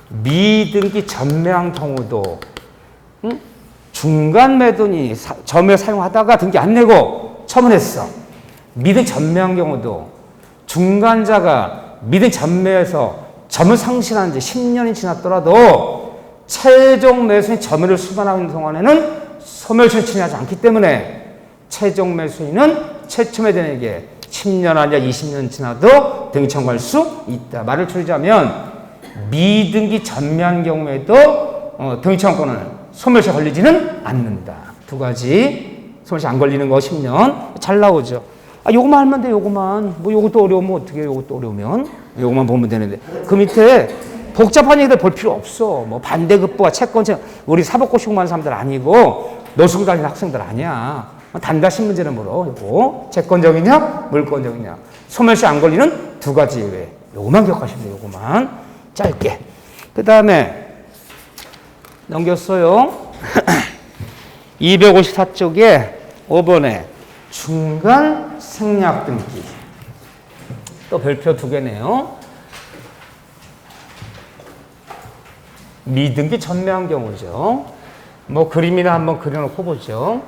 미등기 전매한 경우도 중간 매도인이 점에 사용하다가 등기 안 내고 처분했어. 미등 전매한 경우도 중간자가 미등 전매해서 점을 상실한 지 10년이 지났더라도 최종 매수인 점유를 수반하는 동안에는 소멸시효 진행하지 않기 때문에 최종 매수인은 최초 매도인에게 10년 아니라 20년 지나도 등기 청구할 수 있다. 말을 줄이자면 미등기 전매한 경우에도 등기 청구권은 소멸시효 걸리지는 않는다. 두 가지 소멸시효 안 걸리는 거 10년 잘 나오죠. 요거만 하면 돼. 요거만. 뭐 요것도 어려우면 어떻게 해요? 요것도 어려우면 요거만 보면 되는데 그 밑에 복잡한 얘기들 볼 필요 없어. 뭐 반대급부와 채권책 우리 사법고시 공부하는 사람들 아니고 노숙 다니는 학생들 아니야. 단가신 문제는 물어. 요거 채권적이냐 물권적이냐 소멸시효 안 걸리는 두 가지 예외. 요거만 기억하시면 돼요. 요거만 짧게. 그 다음에 넘겼어요. 254쪽에 5번에 중간 생략 등기. 또 별표 2개네요. 미등기 전매한 경우죠. 뭐 그림이나 한번 그려놓고 보죠.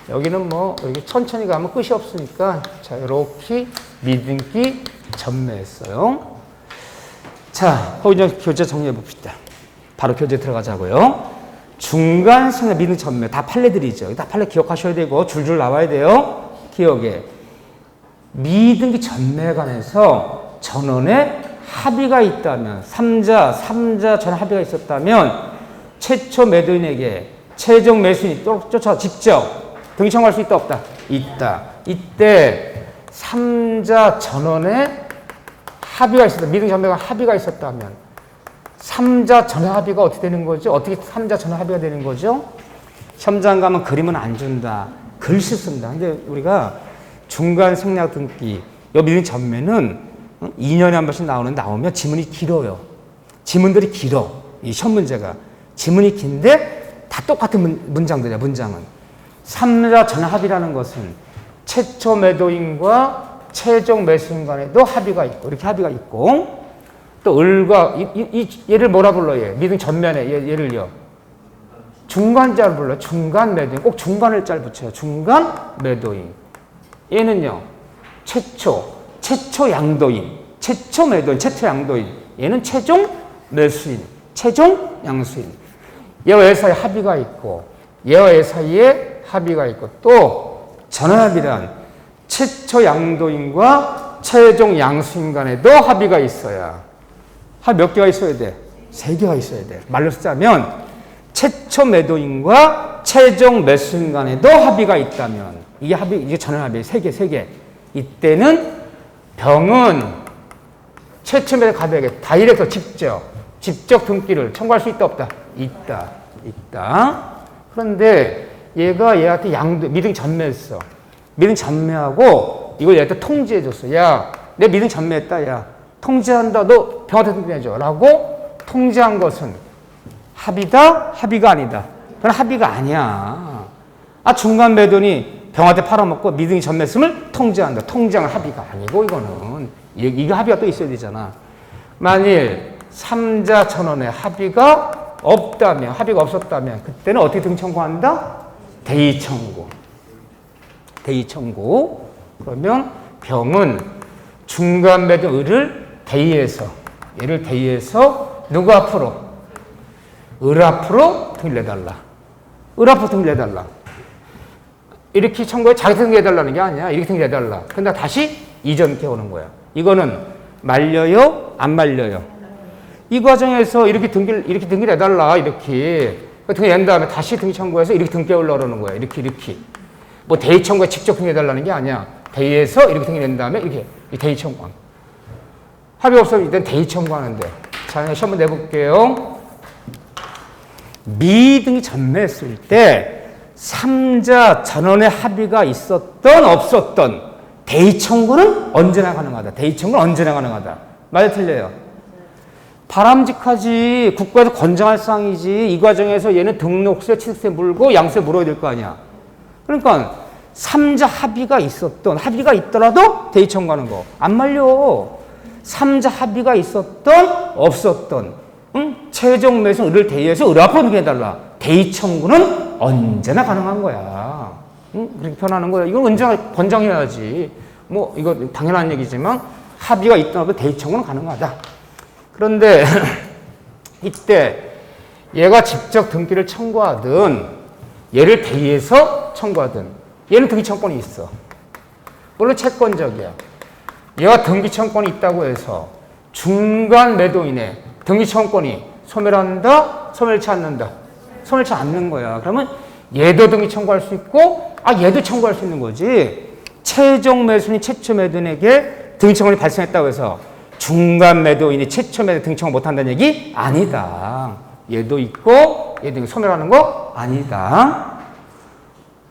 여기는 뭐 이렇게 천천히 가면 끝이 없으니까 자 이렇게 미등기 전매했어요. 자, 거기 교재 정리해 봅시다. 바로 교재 들어가자고요. 중간 생략 미등 전매 다 판례들이죠. 다 판례 기억하셔야 되고 줄줄 나와야 돼요. 기억에 미등기 전매에 관해서 전원에 합의가 있다면 3자 전원 합의가 있었다면 최초 매도인에게 최종 매수인이 쫓아 직접 등기 청구할 수 있다 없다? 있다. 이때 3자 전원에 합의가 있었다. 미등기 전매가 합의가 있었다면 3자 전원 합의가 어떻게 되는 거죠? 어떻게 3자 전원 합의가 되는 거죠? 시험장 가면 그림은 안 준다. 글씨 쓴다. 근데 우리가 중간 생략 등기 이 미등기 전매는 2년에 한 번씩 나오면 지문이 길어요. 지문들이 길어. 이 시험 문제가. 지문이 긴데 다 똑같은 문장들이야. 문장은. 3자 전원 합의라는 것은 최초 매도인과 최종 매수인 간에도 합의가 있고 이렇게 합의가 있고 또 을과 얘를 뭐라 불러요? 미등 전면에 얘를요. 중간자를 불러요. 중간 매도인. 꼭 중간을 짤 붙여요. 중간 매도인. 얘는요. 최초 양도인. 최초 매도인. 최초 양도인. 얘는 최종 매수인. 최종 양수인. 얘와 얘 사이에 합의가 있고 얘와 얘 사이에 합의가 있고 또 전원합의란 최초 양도인과 최종 양수인 간에도 합의가 있어야 합의 몇 개가 있어야 돼? 3개가 있어야 돼. 말로 쓰자면 최초 매도인과 최종 매수인 간에도 합의가 있다면 이게 전원합의 3개. 이때는 병은 최초 매도 가격에 다이렉트 직접 등기를 청구할 수 있다 없다? 있다. 그런데 얘가 얘한테 미등 전매했어. 미등 전매하고 이걸 얘한테 통지해줬어. 야, 내 미등 전매했다. 야, 통지한다. 너 병한테 등기해줘. 라고 통지한 것은 합의다? 합의가 아니다. 그건 합의가 아니야. 중간 매도인이 병한테 팔아먹고 미등이 전매했음을 통지한다. 통지한 합의가 아니고 이거는. 이게 합의가 또 있어야 되잖아. 만일 3자 전원에 합의가 없었다면 그때는 어떻게 등기 청구한다? 대의 청구. 그러면 병은 중간 매도 을을 얘를 대의해서 누구 앞으로? 을 앞으로 등기를 내달라. 이렇게 청구해 자기 등기해달라는 게 아니야. 이렇게 등기해달라. 근데 다시 이전 깨우는 거야. 이거는 말려요? 안 말려요? 이 과정에서 이렇게 등기를 해달라. 이렇게. 등기 낸 다음에 다시 등기 청구해서 이렇게 등기 깨우려고 그러는 거야. 이렇게. 뭐 대의 청구에 직접 등기 해달라는 게 아니야. 대의해서 이렇게 등기 낸 다음에 이렇게 대의 청구. 합의 없으면 일단 대의 청구하는데. 자, 시험 한번 내볼게요. 미등기 전매했을 때 3자 전원의 합의가 있었던 없었던 대의 청구는 언제나 가능하다. 맞아 틀려요? 바람직하지. 국가에서 권장할 사항이지. 이 과정에서 얘는 등록세, 취득세 물고 양세 물어야 될 거 아니야. 그러니까 3자 합의가 있더라도 대의 청구하는 거. 안 말려. 3자 합의가 있었던 없었던 최종 매수는 을을 대의해서 을 앞으로 등기해달라. 대의 청구는 언제나 가능한 거야. 그렇게 표현하는 거야. 이건 언제나 권장해야지. 뭐 이거 당연한 얘기지만 합의가 있더라도 대의 청구는 가능하다. 그런데 이때 얘가 직접 등기를 청구하든 얘를 대의해서 청구하든 얘는 등기 청구권이 있어. 물론 채권적이야. 얘가 등기 청구권이 있다고 해서 중간 매도인의 등기 청구권이 소멸한다? 소멸치 않는다? 소멸치 않는 거야. 그러면 얘도 등기 청구할 수 있고 얘도 청구할 수 있는 거지. 최종 매수인이 최초 매도인에게 등기 청구권이 발생했다고 해서 중간 매도인이 최초 매도 등기 청구 못한다는 얘기? 아니다. 얘도 있고 얘도 소멸하는 거? 아니다.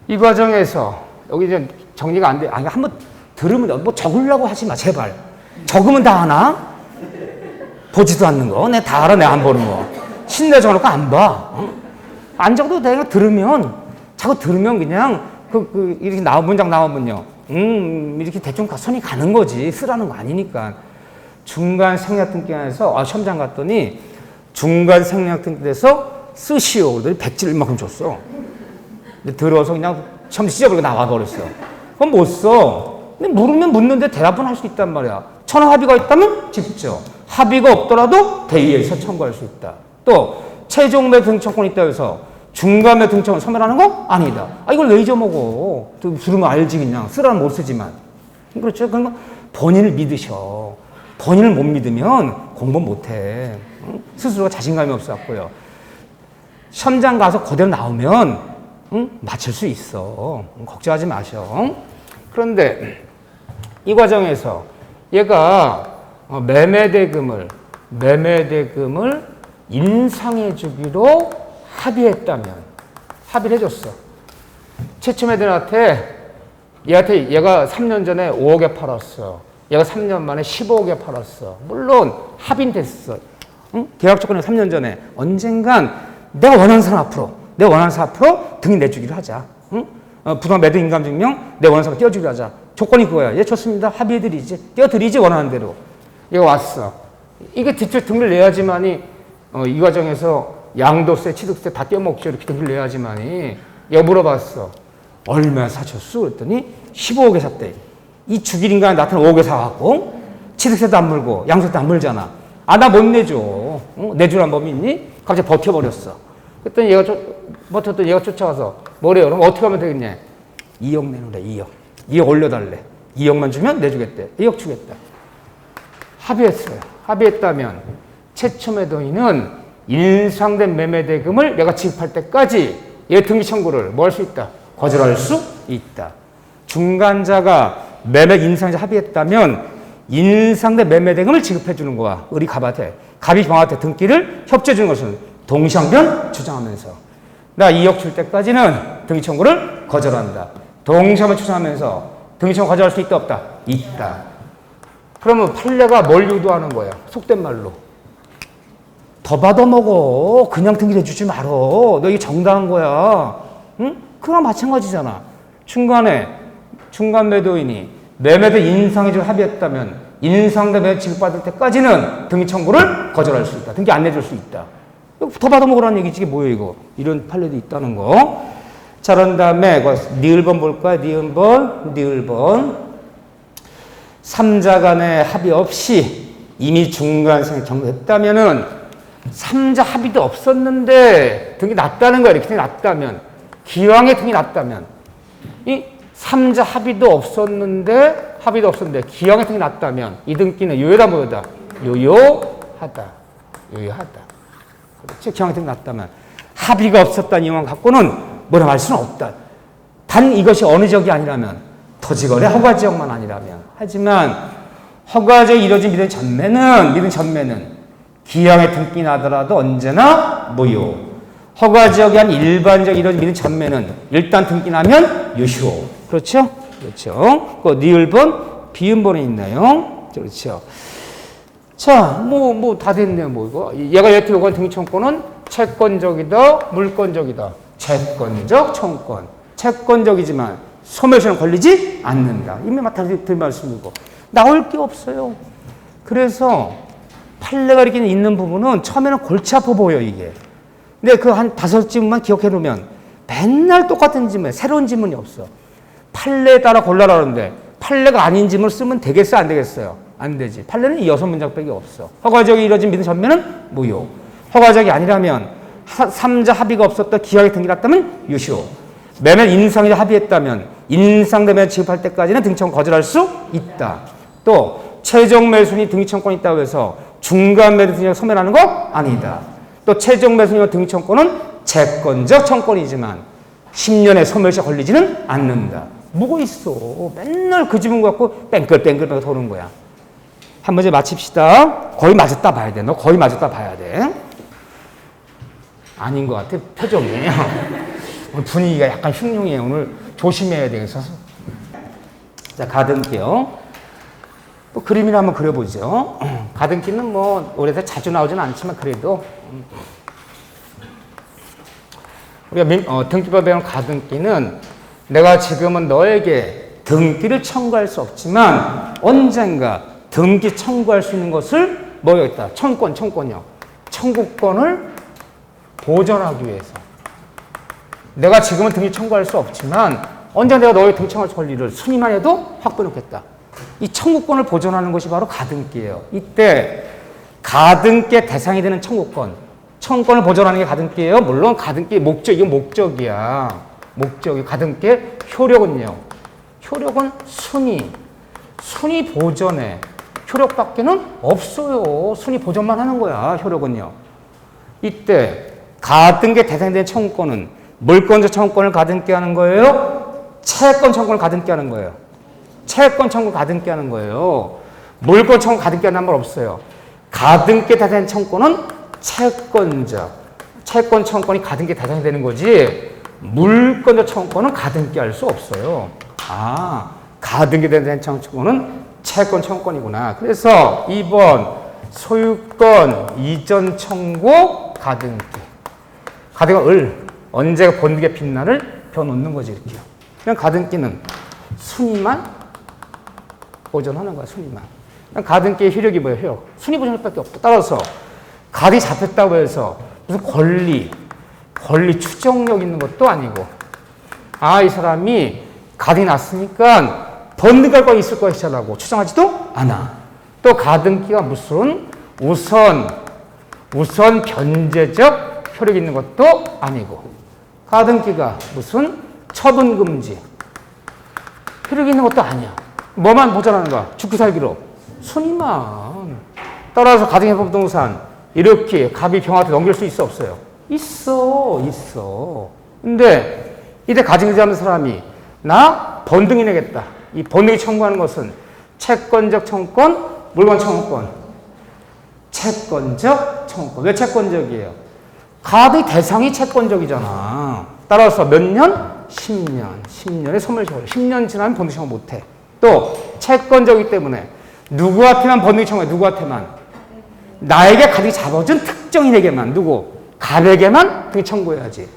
이 과정에서 여기 이제 정리가 안 돼. 한번 들으면 뭐 적으려고 하지 마. 제발. 적으면 다 하나? 보지도 않는 거. 내가 다 알아. 내가 안 보는 거. 신내 적어놓고 안 봐. 안 적어도 내가 자꾸 들으면 그냥 이렇게 문장 나오면요. 이렇게 대충 손이 가는 거지. 쓰라는 거 아니니까. 중간 생략 등기 안에서, 시험장 갔더니, 중간 생략 등기에서 쓰시오. 그랬더니 백지를 이만큼 줬어. 근데 들어서 그냥 시험 찢어버리고 나와버렸어. 그럼 못 써. 근데 물으면 묻는데 대답은 할 수 있단 말이야. 천하 합의가 있다면 직접. 합의가 없더라도 대의에서 청구할 수 있다. 또, 최종매 등청권이 있다 해서 중간매 등청권 소멸하는 거? 아니다. 이걸 왜 잊어먹어? 들으면 알지, 그냥. 쓰라는 못 쓰지만. 그렇죠? 그러니까 본인을 믿으셔. 본인을 못 믿으면 공부 못 해. 스스로가 자신감이 없어갖고요. 시험장 가서 그대로 나오면, 맞출 수 있어. 걱정하지 마셔. 그런데 이 과정에서 얘가 매매대금을 인상해 주기로 합의를 해줬어. 최첨 애들한테 얘가 3년 전에 5억에 팔았어. 얘가 3년 만에 15억에 팔았어. 물론 합의는 됐어. 계약 조건은 3년 전에 언젠간 내가 원하는 사람 앞으로 등이 내주기로 하자. 부동산 매도 인감증명 내 원하는 사람 띄워주기로 하자. 조건이 그거야. 예, 좋습니다. 합의해드리지. 띄워드리지, 원하는 대로. 얘가 왔어. 이게 뒷줄 등을 내야지만이 이 과정에서 양도세, 취득세 다 떼어먹죠. 이렇게 등을 내야지만이. 얘가 물어봤어. 얼마 사셨어? 그랬더니 15억에 샀대. 이 주기인간이 나한테는 5억에 사갖고 취득세도 안 물고 양도세도 안 물잖아. 나 못 내줘. 내주란 법이 있니? 갑자기 버텨버렸어. 그랬더니 버텼더니 얘가 쫓아가서 뭐래요? 그럼 어떻게 하면 되겠냐? 2억 내놓으래. 2억 올려달래. 2억만 주면 내주겠대. 2억 주겠다. 합의했어요. 합의했다면 최첨의 동의는 인상된 매매대금을 내가 지급할 때까지 얘 등기 청구를 뭐 할 수 있다? 거절할 수 있다. 중간자가 매매 인상자 합의했다면 인상된 매매대금을 지급해 주는 거야. 을이 갑한테. 갑이 병한테 등기를 협조해 주는 것은 동시항변 주장하면서 나 2억 줄 때까지는 등기 청구를 거절한다. 동시항변 주장하면서 등기 청구 거절할 수 있다 없다? 있다. 그러면 판례가 뭘 유도하는 거야? 속된 말로. 더 받아먹어. 그냥 등기해 주지 말어. 너 이게 정당한 거야. 응? 그거랑 마찬가지잖아. 중간 매도인이 매매대 인상해줄 합의했다면 인상대 매매 지급받을 때까지는 등기 청구를 거절할 수 있다. 등기 안 내줄 수 있다. 더 받아먹으라는 얘기지. 이게 뭐예요, 이거? 이런 판례도 있다는 거. 자, 그런 다음에 니을번 볼까요? 니을번. 3자 간의 합의 없이 이미 중간생 경고했다면은 3자 합의도 없었는데 등이 났다는 거야. 이렇게 등이 났다면. 기왕에 등이 났다면. 이 3자 합의도 없었는데 기왕에 등이 났다면 이 등기는 요요다 뭐요다? 요요하다. 그렇지? 기왕에 등이 났다면. 합의가 없었다는 이유만 갖고는 뭐라고 할 수는 없다. 단 이것이 어느 지역이 아니라면 토지거래 허가 지역만 아니라면. 하지만 허가지역이 이루어진 미등 전매는 기왕에 등기 나더라도 언제나 무효. 허가지역이 아닌 일반적 이루어진 미등 전매는 일단 등기 나면 유효. 그렇죠? 그렇죠. 그 니을번, 비음번에 있나요? 그렇죠. 자, 다 됐네요, 이거. 얘가 여태 요구한 등기 청구는 채권적이다, 물권적이다. 채권적 청권. 채권적이지만 소멸시효는 걸리지 않는다. 이미 드린 말씀이고. 나올 게 없어요. 그래서 판례가 이렇게 있는 부분은 처음에는 골치 아파 보여, 이게. 근데 그 한 5지문만 기억해 놓으면 맨날 똑같은 지문, 새로운 지문이 없어. 판례에 따라 골라라 그러는데 판례가 아닌 지문을 쓰면 되겠어요, 안 되겠어요? 안 되지. 판례는 이 6문장밖에 없어. 허가적이 이루어진 미등 전매는 무효. 허가적이 아니라면 3자 합의가 없었다, 기하게 등기났다면 유효. 매매 인상이 합의했다면 인상되면 지급할 때까지는 등기청구 거절할 수 있다. 또 최종 매수인이 등기청권이 있다고 해서 중간 매도 등기청구 소멸하는 거 아니다. 또 최종 매수인과 등기청권은 채권적 청권이지만 10년의 소멸시효 걸리지는 않는다. 뭐가 있어. 맨날 그 지문 갖고 뺑글뺑글 도는 거야. 한 문제 마칩시다. 거의 맞았다 봐야 돼. 너 거의 맞았다 봐야 돼. 아닌 것 같아. 표정이. 오늘 분위기가 약간 흉흉해. 오늘 조심해야 되겠어. 자, 가등기요. 또 그림이나 한번 그려보죠. 가등기는 뭐 올해도 자주 나오지는 않지만 그래도 우리가 등기법에 의한 가등기는 내가 지금은 너에게 등기를 청구할 수 없지만 언젠가 등기 청구할 수 있는 것을 뭐였다? 청구권이요. 청구권을 보전하기 위해서. 내가 지금은 등기 청구할 수 없지만 언젠가 내가 너의 등기 청구할 권리를 순위만 해도 확보해 놓겠다. 이 청구권을 보존하는 것이 바로 가등기예요. 이때 가등기의 대상이 되는 청구권을 보존하는 게 가등기예요. 물론 가등기의 이건 목적이야. 목적이 가등기의 효력은요. 효력은 순위 보존에 효력밖에는 없어요. 순위 보존만 하는 거야. 효력은요. 이때 가등기의 대상이 되는 청구권은 물권적 청구권을 가등기 하는 거예요. 채권 청구권을 가등기 하는 거예요. 채권 청구 가등기 하는 거예요. 물권 청구 가등기 하는 말 없어요. 가등기에 대상된 청구권은 채권 청구권이 가등기에 대상이 되는 거지 물권적 청구권은 가등기 할 수 없어요. 가등기에 대상된 청구권은 채권 청구권이구나. 그래서 2번 소유권 이전 청구 가등기. 가등기가 언제가 본득의 빛날을 벼놓는 거지 이렇게요. 그냥 가등기는 순위만 보존하는 거야, 순위만. 가등기의 효력이 뭐예요, 효력? 순위 보존할 밖에 없다. 따라서, 가등기 잡혔다고 해서 무슨 권리 추정력 있는 것도 아니고, 이 사람이 가등기 났으니까 번득할 거 있을 것이라고 추정하지도 않아. 또 가등기가 무슨 우선 변제적 효력이 있는 것도 아니고, 가등기가 무슨 처분금지 효력이 있는 것도 아니야. 뭐만 보존하는 거야? 죽고 살기로. 순위만. 따라서 가등기부동산 이렇게 갑이 병한테 넘길 수 있어 없어요? 있어. 근데 이때 가등기 하는 사람이 나 번등이 내겠다. 이 번등이 청구하는 것은 채권적 청구권, 물권 청구권. 채권적 청구권. 왜 채권적이에요? 가등기 대상이 채권적이잖아. 따라서 몇 년? 10년. 10년의 소멸시효. 10년 지나면 번등 청구 못해. 또 채권적이기 때문에 누구한테만 번등기 청구해? 누구한테만? 나에게 가등기 잡아준 특정인에게만. 누구? 갑에게만 등기 청구해야지.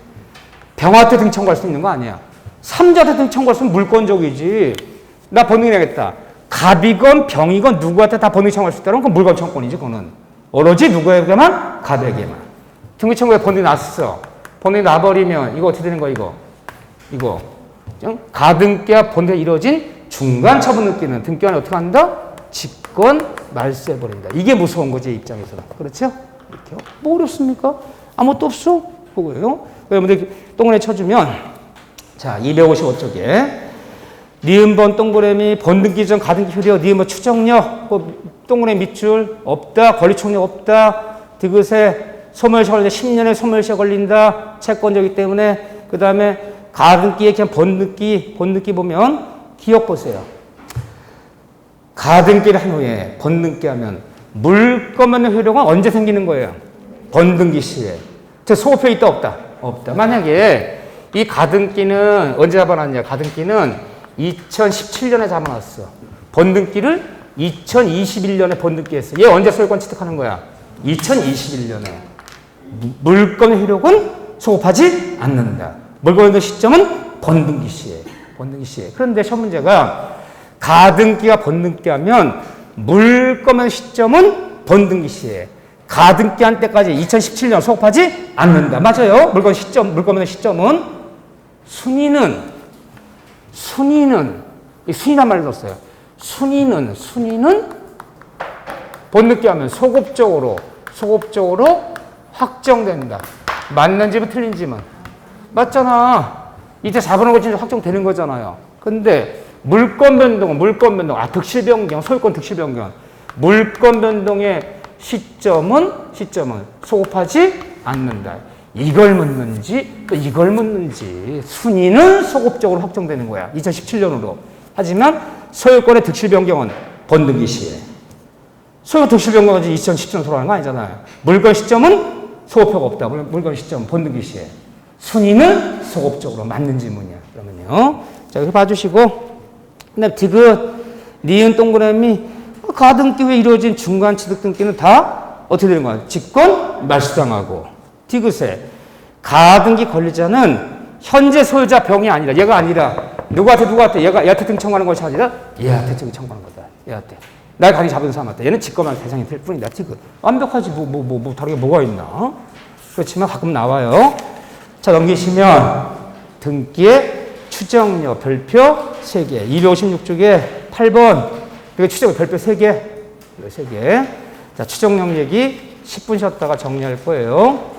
병한테 등기 청구할 수 있는 거 아니야. 삼자한테 등기 청구할 수 있으면 물권적이지. 나 번등기 내겠다. 갑이건 병이건 누구한테 다 번등기 청구할 수 있다면 그건 물권 청구권이지. 그거는 오로지 누구에게만? 갑에게만. 등기 청구에 번등기 났어. 번등기 나버리면 이거 어떻게 되는 거야? 이거 가등기와 번등기가 이루어진 중간 처분 등기는 등기관이 어떻게 한다? 직권 말소해버린다. 이게 무서운 거지, 입장에서는. 그렇죠? 이렇게. 뭐 어렵습니까? 아무것도 없어? 그거예요. 여러분들 동그라미 쳐주면, 자, 255쪽에, 니은번 동그라미, 번등기 전 가등기 효력, 니은번 추정력, 동그라미 밑줄, 없다, 권리총력 없다, 디귿에 소멸시효 걸린다, 10년에 소멸시효 걸린다, 채권적이기 때문에, 그 다음에 가등기에 그냥 번등기 보면, 기억 보세요. 가등기를 한 후에 번등기 하면 물권면의 효력은 언제 생기는 거예요? 번등기 시에. 소급효 있다 없다? 없다. 만약에 이 가등기는 언제 잡아놨냐? 가등기는 2017년에 잡아놨어. 번등기를 2021년에 번등기 했어. 얘 언제 소유권 취득하는 거야? 2021년에. 물권의 효력은 소급하지 않는다. 물권의 시점은 번등기 시에. 그런데 시험 문제가 가등기가 번등기 하면 물권의 시점은 번등기 시에. 가등기 한 때까지 2017년 소급하지 않는다. 맞아요. 물권의 시점은 순위는 이 순위란 말을 썼어요. 순위는 번등기 하면 소급적으로 확정된다. 맞는지면 틀린지면. 맞잖아. 이때 잡아놓은 거 진짜 확정되는 거잖아요. 근데 물권 변동, 득실 변경, 소유권 득실 변경. 물권 변동의 시점은 소급하지 않는다. 이걸 묻는지, 또 이걸 묻는지. 순위는 소급적으로 확정되는 거야. 2017년으로. 하지만 소유권의 득실 변경은 번등기 시에. 소유권 득실 변경은 2017년 돌아가는 거 아니잖아요. 물권 시점은 소급효가 없다. 물권 시점은 번등기 시에. 순위는 소급적으로 맞는 질문이야. 그러면요. 자, 이렇게 봐주시고. 그 다음 디귿, 니은 동그라미, 가등기 후에 이루어진 중간 취득 등기는 다 어떻게 되는 거야? 직권 말소당하고. 디귿에 가등기 권리자는 현재 소유자 병이 아니라 얘가 아니라 누구한테 얘한테 등청하는 것이 아니라 얘한테 등청하는 거다. 얘한테. 날 가리 잡은 사람한테. 얘는 직권한 대상이 될 뿐이다. 지금 완벽하지 다르게 뭐가 있나? 그렇지만 가끔 나와요. 자, 넘기시면 등기의 추정료 별표 3개. 256쪽에 8번. 그게 추정 별표 3개. 3개. 자, 추정력 얘기 10분 쉬었다가 정리할 거예요.